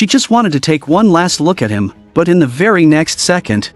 She just wanted to take one last look at him, but in the very next second,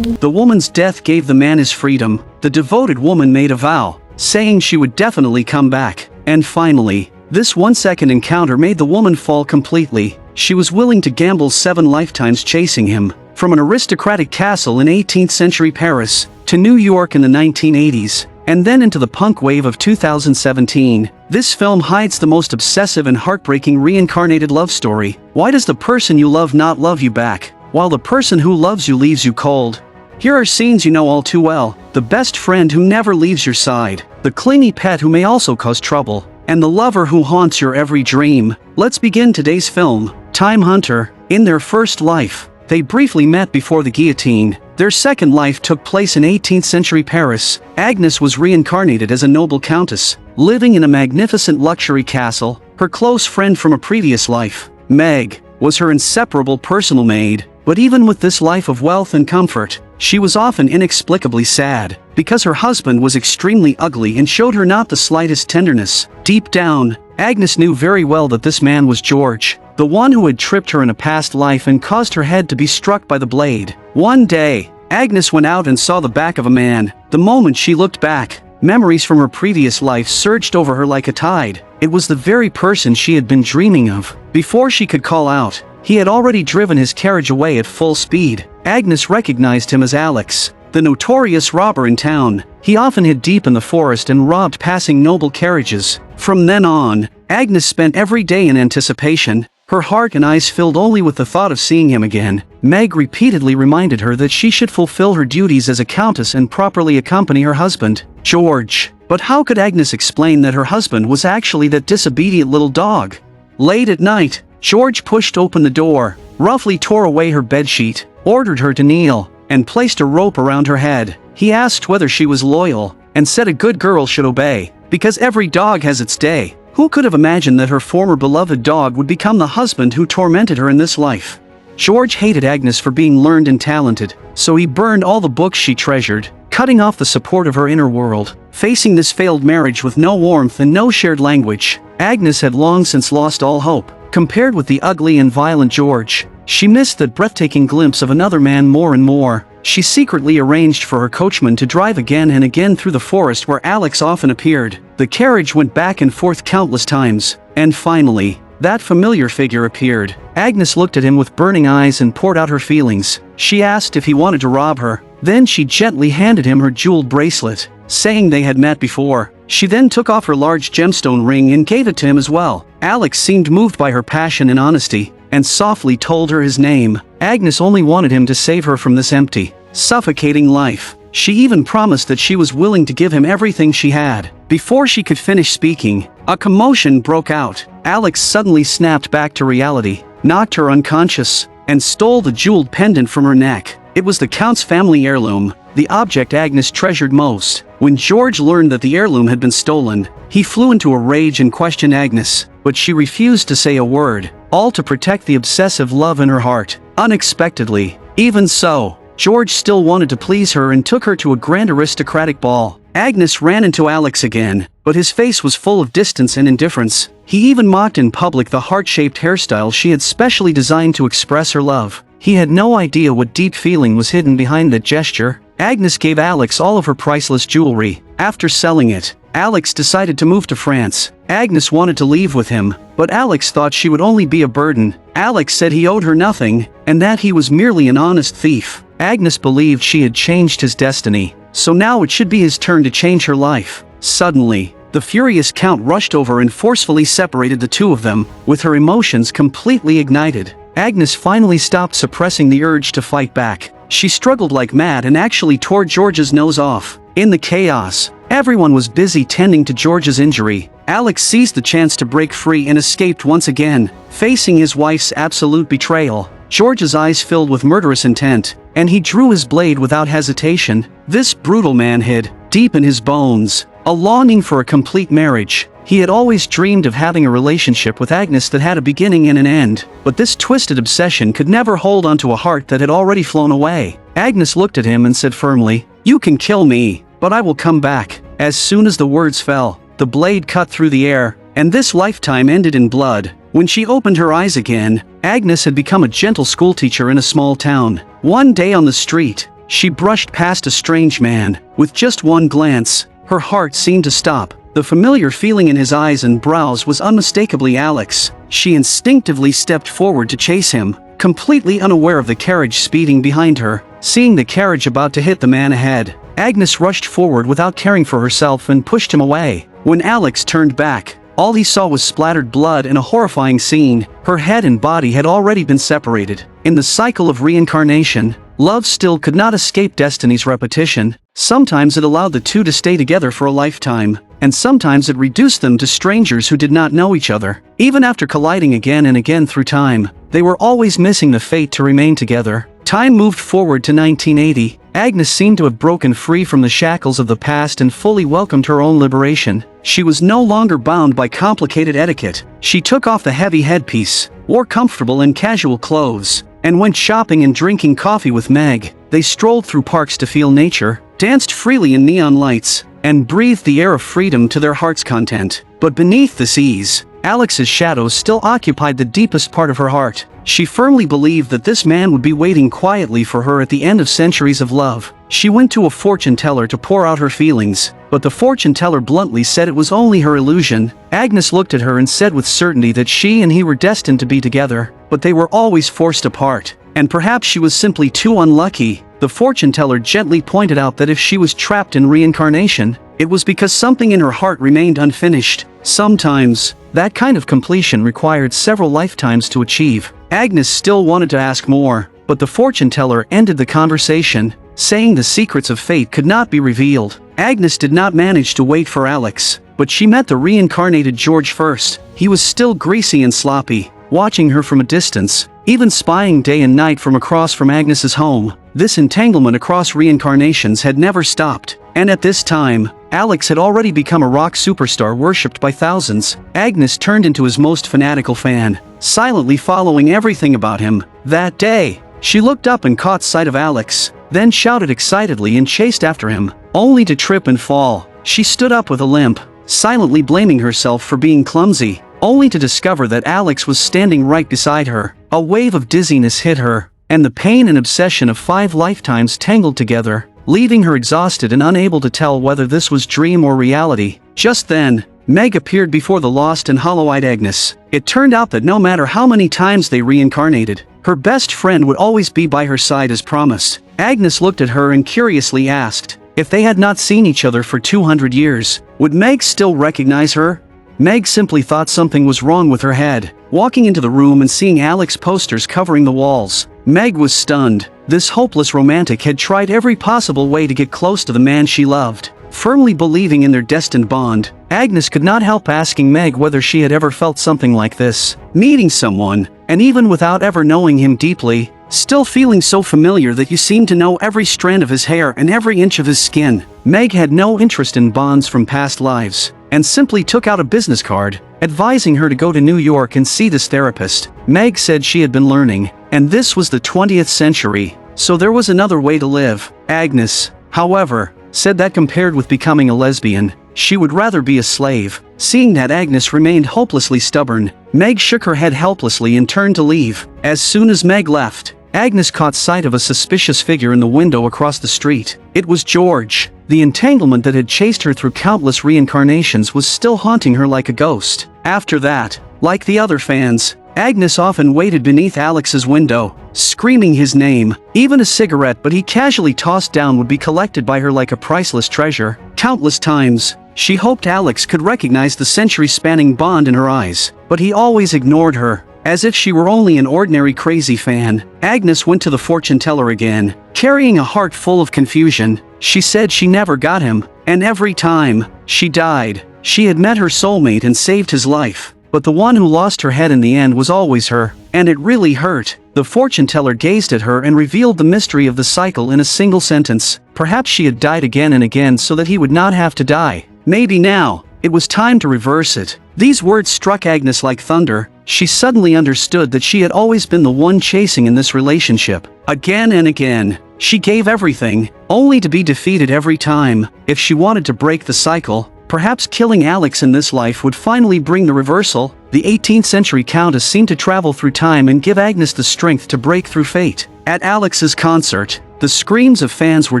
the woman's death gave the man his freedom. The devoted woman made a vow, saying she would definitely come back. And finally, this 1-second encounter made the woman fall completely. She was willing to gamble 7 lifetimes chasing him, from an aristocratic castle in 18th-century Paris, to New York in the 1980s, and then into the punk wave of 2017. This film hides the most obsessive and heartbreaking reincarnated love story. Why does the person you love not love you back, while the person who loves you leaves you cold? Here are scenes you know all too well: the best friend who never leaves your side, the clingy pet who may also cause trouble, and the lover who haunts your every dream. Let's begin today's film, Time Hunter. In their first life, they briefly met before the guillotine. Their second life took place in 18th-century Paris. Agnes was reincarnated as a noble countess, living in a magnificent luxury castle. Her close friend from a previous life, Meg, was her inseparable personal maid. But even with this life of wealth and comfort, she was often inexplicably sad, because her husband was extremely ugly and showed her not the slightest tenderness. Deep down, Agnes knew very well that this man was George, the one who had tripped her in a past life and caused her head to be struck by the blade. One day, Agnes went out and saw the back of a man. The moment she looked back, memories from her previous life surged over her like a tide. It was the very person she had been dreaming of. Before she could call out, he had already driven his carriage away at full speed. Agnes recognized him as Alex, the notorious robber in town. He often hid deep in the forest and robbed passing noble carriages. From then on, Agnes spent every day in anticipation, her heart and eyes filled only with the thought of seeing him again. Meg repeatedly reminded her that she should fulfill her duties as a countess and properly accompany her husband, George. But how could Agnes explain that her husband was actually that disobedient little dog? Late at night, George pushed open the door, roughly tore away her bedsheet, ordered her to kneel, and placed a rope around her head. He asked whether she was loyal, and said a good girl should obey, because every dog has its day. Who could have imagined that her former beloved dog would become the husband who tormented her in this life? George hated Agnes for being learned and talented, so he burned all the books she treasured, cutting off the support of her inner world. Facing this failed marriage with no warmth and no shared language, Agnes had long since lost all hope. Compared with the ugly and violent George, she missed that breathtaking glimpse of another man more and more. She secretly arranged for her coachman to drive again and again through the forest where Alex often appeared. The carriage went back and forth countless times, and finally, that familiar figure appeared. Agnes looked at him with burning eyes and poured out her feelings. She asked if he wanted to rob her. Then she gently handed him her jeweled bracelet, saying they had met before. She then took off her large gemstone ring and gave it to him as well. Alex seemed moved by her passion and honesty, and softly told her his name. Agnes only wanted him to save her from this empty, suffocating life. She even promised that she was willing to give him everything she had. Before she could finish speaking, a commotion broke out. Alex suddenly snapped back to reality, knocked her unconscious, and stole the jeweled pendant from her neck. It was the Count's family heirloom, the object Agnes treasured most. When George learned that the heirloom had been stolen, he flew into a rage and questioned Agnes, but she refused to say a word, all to protect the obsessive love in her heart. Unexpectedly, even so, George still wanted to please her and took her to a grand aristocratic ball. Agnes ran into Alex again, but his face was full of distance and indifference. He even mocked in public the heart-shaped hairstyle she had specially designed to express her love. He had no idea what deep feeling was hidden behind that gesture. Agnes gave Alex all of her priceless jewelry. After selling it, Alex decided to move to France. Agnes wanted to leave with him, but Alex thought she would only be a burden. Alex said he owed her nothing, and that he was merely an honest thief. Agnes believed she had changed his destiny, so now it should be his turn to change her life. Suddenly, the furious Count rushed over and forcefully separated the two of them, with her emotions completely ignited. Agnes finally stopped suppressing the urge to fight back. She struggled like mad and actually tore George's nose off. In the chaos, everyone was busy tending to George's injury. Alex seized the chance to break free and escaped once again. Facing his wife's absolute betrayal, George's eyes filled with murderous intent, and he drew his blade without hesitation. This brutal man hid, deep in his bones, a longing for a complete marriage. He had always dreamed of having a relationship with Agnes that had a beginning and an end, but this twisted obsession could never hold onto a heart that had already flown away. Agnes looked at him and said firmly, "You can kill me, but I will come back." As soon as the words fell, the blade cut through the air, and this lifetime ended in blood. When she opened her eyes again, Agnes had become a gentle schoolteacher in a small town. One day on the street, she brushed past a strange man. With just one glance, her heart seemed to stop. The familiar feeling in his eyes and brows was unmistakably Alex. She instinctively stepped forward to chase him, completely unaware of the carriage speeding behind her. Seeing the carriage about to hit the man ahead, Agnes rushed forward without caring for herself and pushed him away. When Alex turned back, all he saw was splattered blood and a horrifying scene. Her head and body had already been separated. In the cycle of reincarnation, love still could not escape destiny's repetition. Sometimes it allowed the two to stay together for a lifetime, and sometimes it reduced them to strangers who did not know each other. Even after colliding again and again through time, they were always missing the fate to remain together. Time moved forward to 1980. Agnes seemed to have broken free from the shackles of the past and fully welcomed her own liberation. She was no longer bound by complicated etiquette. She took off the heavy headpiece, wore comfortable and casual clothes, and went shopping and drinking coffee with Meg. They strolled through parks to feel nature, danced freely in neon lights, and breathed the air of freedom to their heart's content. But beneath this ease, Alex's shadows still occupied the deepest part of her heart. She firmly believed that this man would be waiting quietly for her at the end of centuries of love. She went to a fortune teller to pour out her feelings, but the fortune teller bluntly said it was only her illusion. Agnes looked at her and said with certainty that she and he were destined to be together, but they were always forced apart. And perhaps she was simply too unlucky. The fortune teller gently pointed out that if she was trapped in reincarnation, it was because something in her heart remained unfinished. Sometimes, that kind of completion required several lifetimes to achieve. Agnes still wanted to ask more, but the fortune teller ended the conversation, saying the secrets of fate could not be revealed. Agnes did not manage to wait for Alex, but she met the reincarnated George first. He was still greasy and sloppy, watching her from a distance, even spying day and night from across from Agnes's home. This entanglement across reincarnations had never stopped, and at this time, Alex had already become a rock superstar worshipped by thousands. Agnes turned into his most fanatical fan, silently following everything about him. That day, she looked up and caught sight of Alex, then shouted excitedly and chased after him, only to trip and fall. She stood up with a limp, silently blaming herself for being clumsy, only to discover that Alex was standing right beside her. A wave of dizziness hit her, and the pain and obsession of 5 lifetimes tangled together, leaving her exhausted and unable to tell whether this was dream or reality. Just then, Meg appeared before the lost and hollow-eyed Agnes. It turned out that no matter how many times they reincarnated, her best friend would always be by her side as promised. Agnes looked at her and curiously asked, if they had not seen each other for 200 years, would Meg still recognize her? Meg simply thought something was wrong with her head. Walking into the room and seeing Alex posters covering the walls, Meg was stunned. This hopeless romantic had tried every possible way to get close to the man she loved. Firmly believing in their destined bond, Agnes could not help asking Meg whether she had ever felt something like this. Meeting someone, and even without ever knowing him deeply, still feeling so familiar that you seemed to know every strand of his hair and every inch of his skin. Meg had no interest in bonds from past lives, and simply took out a business card, advising her to go to New York and see this therapist. Meg said she had been learning, and this was the 20th century, so there was another way to live. Agnes, however, said that compared with becoming a lesbian, she would rather be a slave. Seeing that Agnes remained hopelessly stubborn, Meg shook her head helplessly and turned to leave. As soon as Meg left, Agnes caught sight of a suspicious figure in the window across the street. It was George. The entanglement that had chased her through countless reincarnations was still haunting her like a ghost. After that, like the other fans, Agnes often waited beneath Alex's window, screaming his name. Even a cigarette but he casually tossed down would be collected by her like a priceless treasure. Countless times, she hoped Alex could recognize the century-spanning bond in her eyes, but he always ignored her, as if she were only an ordinary crazy fan. Agnes went to the fortune teller again, carrying a heart full of confusion. She said she never got him, and every time she died, she had met her soulmate and saved his life. But the one who lost her head in the end was always her, and it really hurt. The fortune teller gazed at her and revealed the mystery of the cycle in a single sentence. Perhaps she had died again and again so that he would not have to die. Maybe now, It was time to reverse it. These words struck Agnes like thunder. She suddenly understood that she had always been the one chasing in this relationship. Again and again, she gave everything, only to be defeated every time. If she wanted to break the cycle, perhaps killing Alex in this life would finally bring the reversal. The 18th century countess seemed to travel through time and give Agnes the strength to break through fate. At Alex's concert, the screams of fans were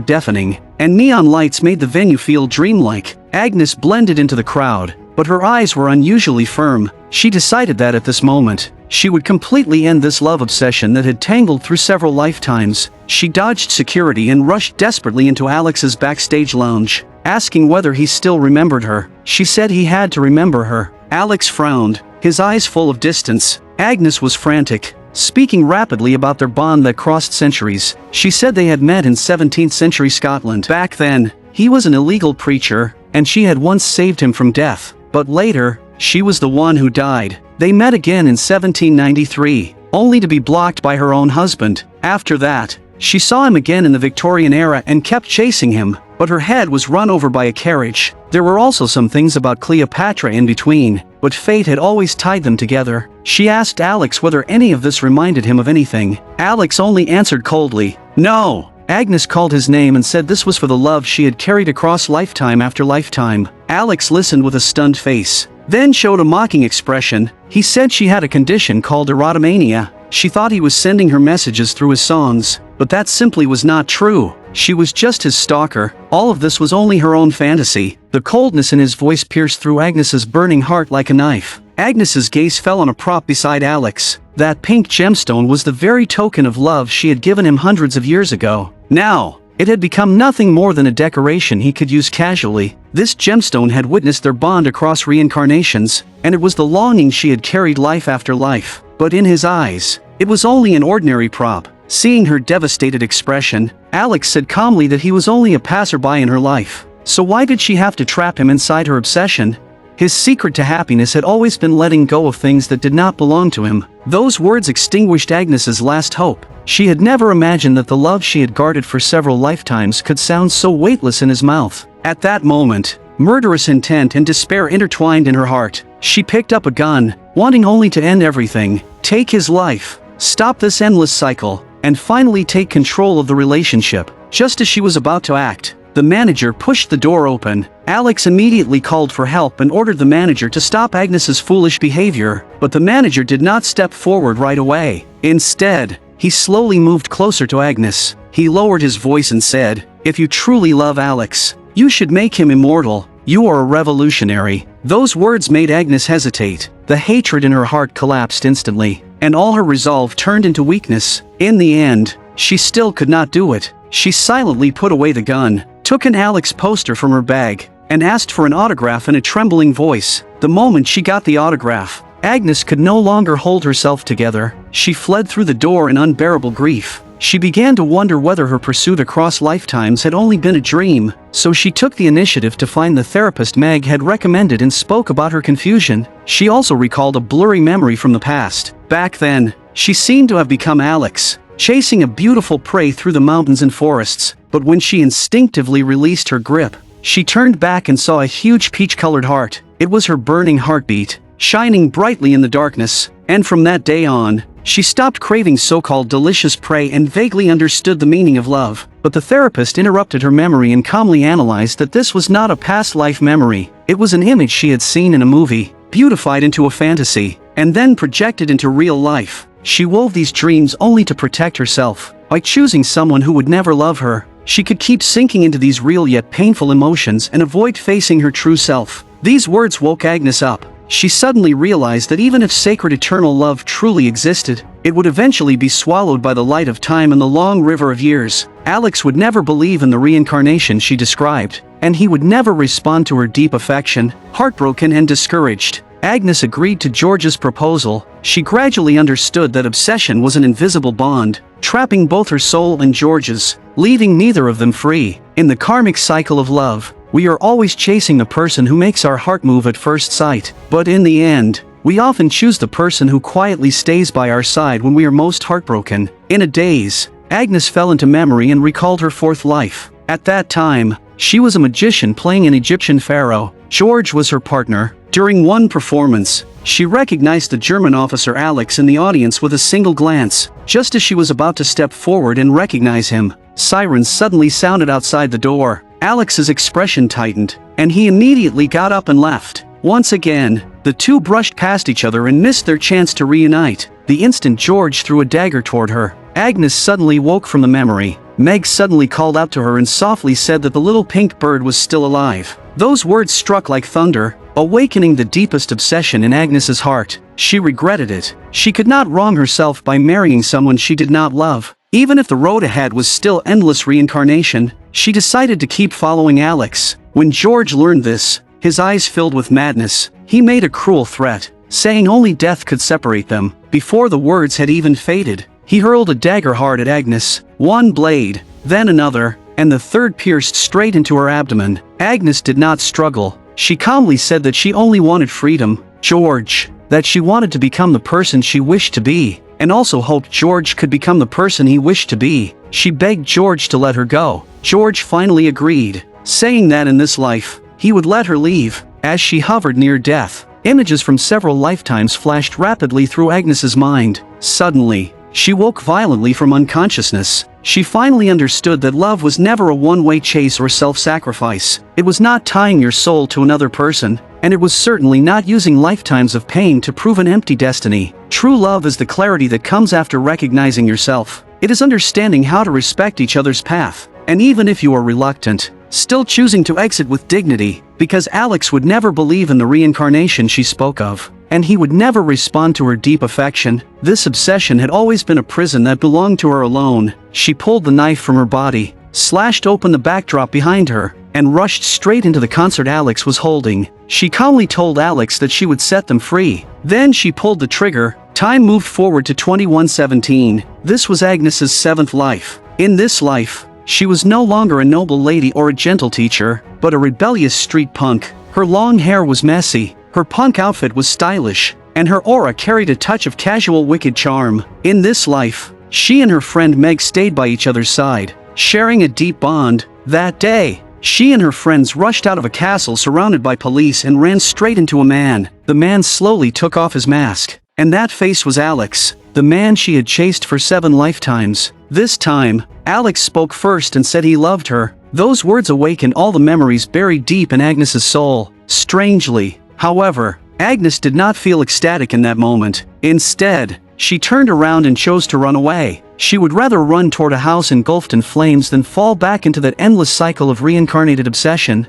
deafening, and neon lights made the venue feel dreamlike. Agnes blended into the crowd, but her eyes were unusually firm. She decided that at this moment, she would completely end this love obsession that had tangled through several lifetimes. She dodged security and rushed desperately into Alex's backstage lounge, asking whether he still remembered her. She said he had to remember her. Alex frowned, his eyes full of distance. Agnes was frantic, speaking rapidly about their bond that crossed centuries. She said they had met in 17th century Scotland. Back then, he was an illegal preacher, and she had once saved him from death. But later, she was the one who died. They met again in 1793, only to be blocked by her own husband. After that, she saw him again in the Victorian era and kept chasing him, but her head was run over by a carriage. There were also some things about Cleopatra in between, but fate had always tied them together. She asked Alex whether any of this reminded him of anything. Alex only answered coldly, "No." Agnes called his name and said this was for the love she had carried across lifetime after lifetime. Alex listened with a stunned face, then showed a mocking expression. He said she had a condition called erotomania. She thought he was sending her messages through his songs, but that simply was not true. She was just his stalker. All of this was only her own fantasy. The coldness in his voice pierced through Agnes's burning heart like a knife. Agnes's gaze fell on a prop beside Alex. That pink gemstone was the very token of love she had given him hundreds of years ago. Now, it had become nothing more than a decoration he could use casually. This gemstone had witnessed their bond across reincarnations, and it was the longing she had carried life after life. But in his eyes, it was only an ordinary prop. Seeing her devastated expression, Alex said calmly that he was only a passerby in her life. So why did she have to trap him inside her obsession? His secret to happiness had always been letting go of things that did not belong to him. Those words extinguished Agnes's last hope. She had never imagined that the love she had guarded for several lifetimes could sound so weightless in his mouth. At that moment, murderous intent and despair intertwined in her heart. She picked up a gun, wanting only to end everything, take his life, stop this endless cycle, and finally take control of the relationship. Just as she was about to act, the manager pushed the door open. Alex immediately called for help and ordered the manager to stop Agnes's foolish behavior, but the manager did not step forward right away. Instead, he slowly moved closer to Agnes. He lowered his voice and said, "If you truly love Alex, you should make him immortal. You are a revolutionary." Those words made Agnes hesitate. The hatred in her heart collapsed instantly, and all her resolve turned into weakness. In the end, she still could not do it. She silently put away the gun, took an Alex poster from her bag, and asked for an autograph in a trembling voice. The moment she got the autograph, Agnes could no longer hold herself together. She fled through the door in unbearable grief. She began to wonder whether her pursuit across lifetimes had only been a dream, so she took the initiative to find the therapist Meg had recommended and spoke about her confusion. She also recalled a blurry memory from the past. Back then, she seemed to have become Alex, chasing a beautiful prey through the mountains and forests, but when she instinctively released her grip, she turned back and saw a huge peach-colored heart. It was her burning heartbeat, shining brightly in the darkness, and from that day on, she stopped craving so-called delicious prey and vaguely understood the meaning of love. But the therapist interrupted her memory and calmly analyzed that this was not a past life memory. It was an image she had seen in a movie, beautified into a fantasy, and then projected into real life. She wove these dreams only to protect herself. By choosing someone who would never love her, she could keep sinking into these real yet painful emotions and avoid facing her true self. These words woke Agnes up. She suddenly realized that even if sacred eternal love truly existed, it would eventually be swallowed by the light of time and the long river of years. Alex would never believe in the reincarnation she described, and he would never respond to her deep affection. Heartbroken and discouraged, Agnes agreed to George's proposal. She gradually understood that obsession was an invisible bond, trapping both her soul and George's, leaving neither of them free. In the karmic cycle of love, we are always chasing the person who makes our heart move at first sight. But in the end, we often choose the person who quietly stays by our side when we are most heartbroken. In a daze, Agnes fell into memory and recalled her fourth life. At that time, she was a magician playing an Egyptian pharaoh. George was her partner. During one performance, she recognized the German officer Alex in the audience with a single glance. Just as she was about to step forward and recognize him, sirens suddenly sounded outside the door. Alex's expression tightened, and he immediately got up and left. Once again, the two brushed past each other and missed their chance to reunite. The instant George threw a dagger toward her, Agnes suddenly woke from the memory. Meg suddenly called out to her and softly said that the little pink bird was still alive. Those words struck like thunder, awakening the deepest obsession in Agnes's heart. She regretted it. She could not wrong herself by marrying someone she did not love. Even if the road ahead was still endless reincarnation, she decided to keep following Alex. When George learned this, his eyes filled with madness. He made a cruel threat, saying only death could separate them. Before the words had even faded, he hurled a dagger hard at Agnes. One blade, then another, and the third pierced straight into her abdomen. Agnes did not struggle. She calmly said that she only wanted freedom. George, that she wanted to become the person she wished to be, and also hoped George could become the person he wished to be. She begged George to let her go. George finally agreed, saying that in this life, he would let her leave. As she hovered near death, images from several lifetimes flashed rapidly through Agnes's mind. Suddenly, she woke violently from unconsciousness. She finally understood that love was never a one-way chase or self-sacrifice. It was not tying your soul to another person, and it was certainly not using lifetimes of pain to prove an empty destiny. True love is the clarity that comes after recognizing yourself. It is understanding how to respect each other's path, and even if you are reluctant, still choosing to exit with dignity, because Alex would never believe in the reincarnation she spoke of, and he would never respond to her deep affection. This obsession had always been a prison that belonged to her alone. She pulled the knife from her body, slashed open the backdrop behind her, and rushed straight into the concert Alex was holding. She calmly told Alex that she would set them free. Then she pulled the trigger. Time moved forward to 2117. This was Agnes's seventh life. In this life, she was no longer a noble lady or a gentle teacher, but a rebellious street punk. Her long hair was messy, her punk outfit was stylish, and her aura carried a touch of casual wicked charm. In this life, she and her friend Meg stayed by each other's side, sharing a deep bond. That day, she and her friends rushed out of a castle surrounded by police and ran straight into a man. The man slowly took off his mask, and that face was Alex, the man she had chased for 7 lifetimes. This time, Alex spoke first and said he loved her. Those words awakened all the memories buried deep in Agnes's soul. Strangely, however, Agnes did not feel ecstatic in that moment. Instead, she turned around and chose to run away. She would rather run toward a house engulfed in flames than fall back into that endless cycle of reincarnated obsession.